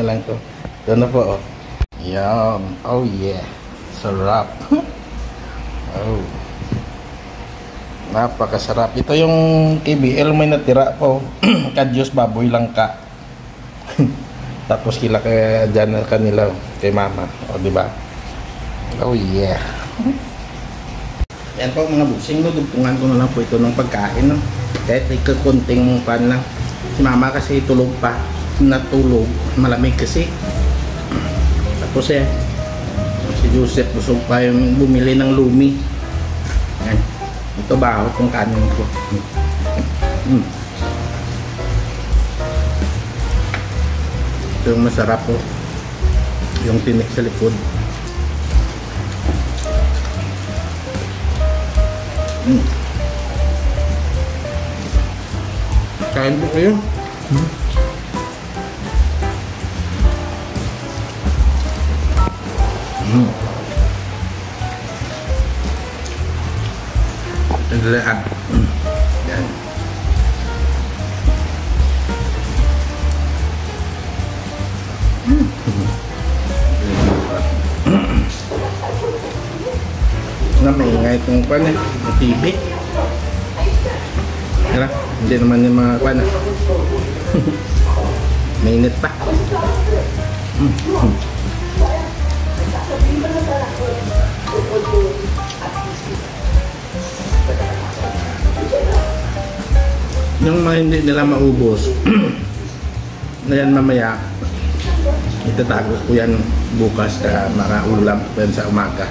na lang to. Ito na po, oh. Yan. Oh yeah. Sarap. Oh. Napakasarap. Ito yung KBL may natira po. Kadyos baboy lang ka. Tapos kila kay dyan kanila kay mama. O diba? Oh yeah. Yan po mga busing. Dugtungan ko na lang po ito ng pagkain. No? Kahit ikakunting pan lang. Si mama kasi tulog pa. Natulog. Malamig kasi. Tapos si Joseph busog pa yung bumili ng lumi. Yan. Ito baho itong kanin ko. Ito yung masarap po. Yung tinik sa likod. Kain po kayo. Lahat. Yan. Maingay itong pan eh. Ang TV. Yan. Hindi naman yung mga pan. Mainit pa. Yung mga hindi nila maubos na yan mamaya itatago ko yan bukas na makaulam yan sa umaga.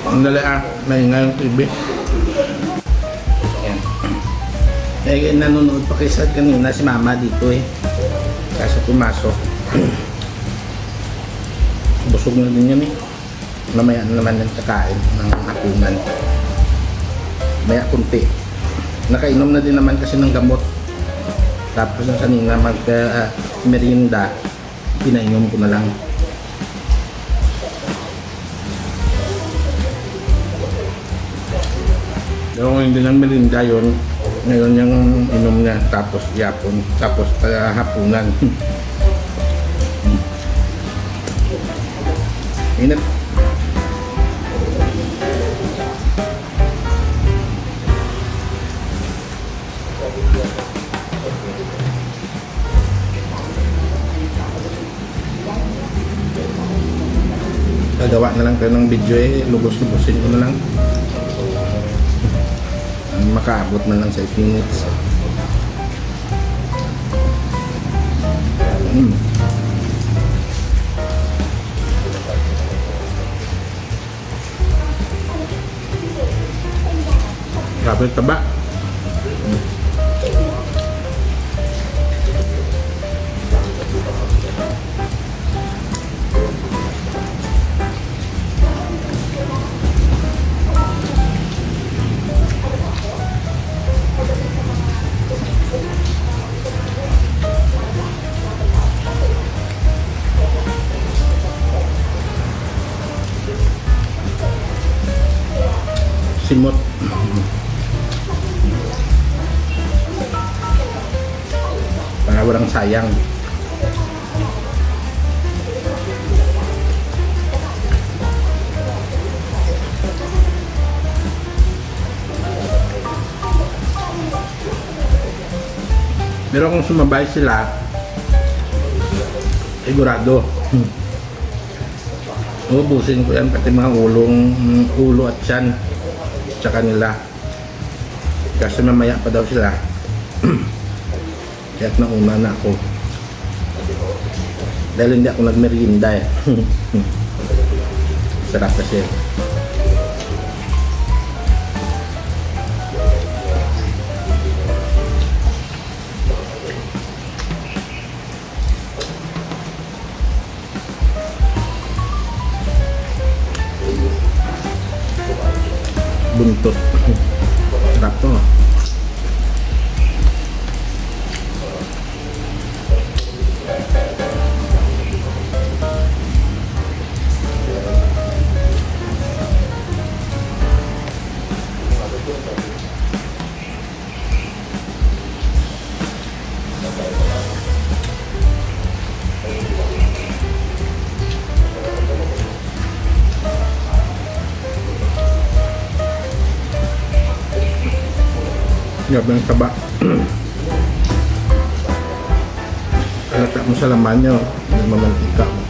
Ang dali maingay yung TV. Yan. Kaya nanonood pa kay Sad kanina si mama dito eh. Kaso pumasok. Busog na din yan eh. Mamaya naman yung kakain ng hapunan. Maya kunti. Nakainom na din naman kasi ng gamot. Tapos na kanina merienda, pinainom ko na lang. Yung hindi ng merinda yun, ngayon yung inom niya, tapos yapon, tapos hapunan. Init. Gagawa na lang tayo ng video eh, lubos-lubosin ko na lang. Makaabot na lang sa 8 minutes. Grabe taba. Simot. Para walang sayang. Pero kung sumabay sila, sigurado. Ubusin ko yan pati mga ulo at tiyan sa kanila. Kasi mamaya pa daw sila. Kaya't nauna na ako. Dahil hindi ako nagmerienda eh. Sarap kasi. Buntot. Sarap to. Grabe ang taba. Halata mo sa laman nyo. Nagmamantika mo.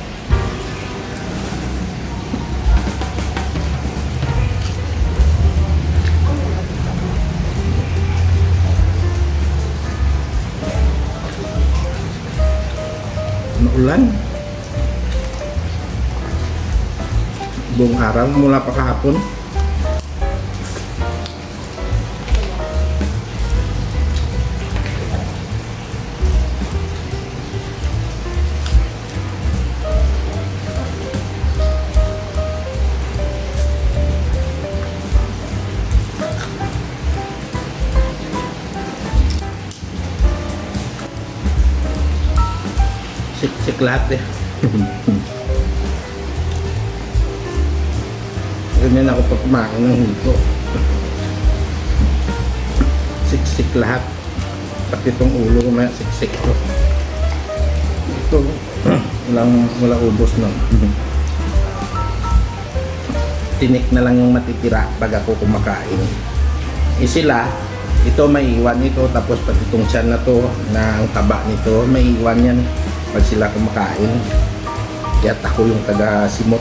Maulan. Buong araw mula pa kahapon. Siksik lahat eh. Ganyan ako pag kumain ng hito. Siksik lahat. Pati itong ulo ko may siksik ko. Ito, wala ubos no. Tinik na lang yung matitira pag ako kumakain. Sila, ito may iwan ito, tapos pati itong tiyan na to, na ang taba nito, may iwan yan pag sila kumakain. Kaya ako yung taga-simot.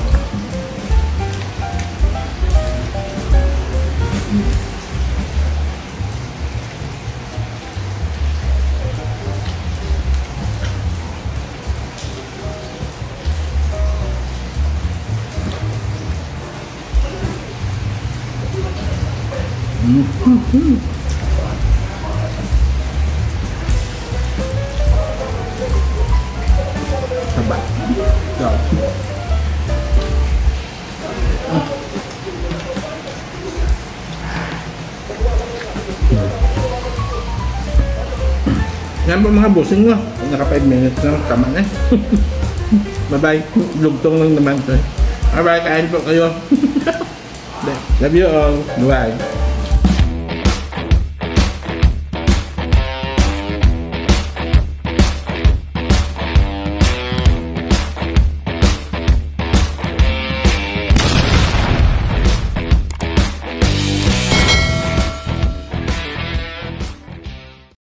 Taba. Yan po mga busing mo. Naka 5 minutes na. Tama na. Bye-bye. Lugtong lang naman. Bye-bye. Kain po kayo. Love you all. Bye.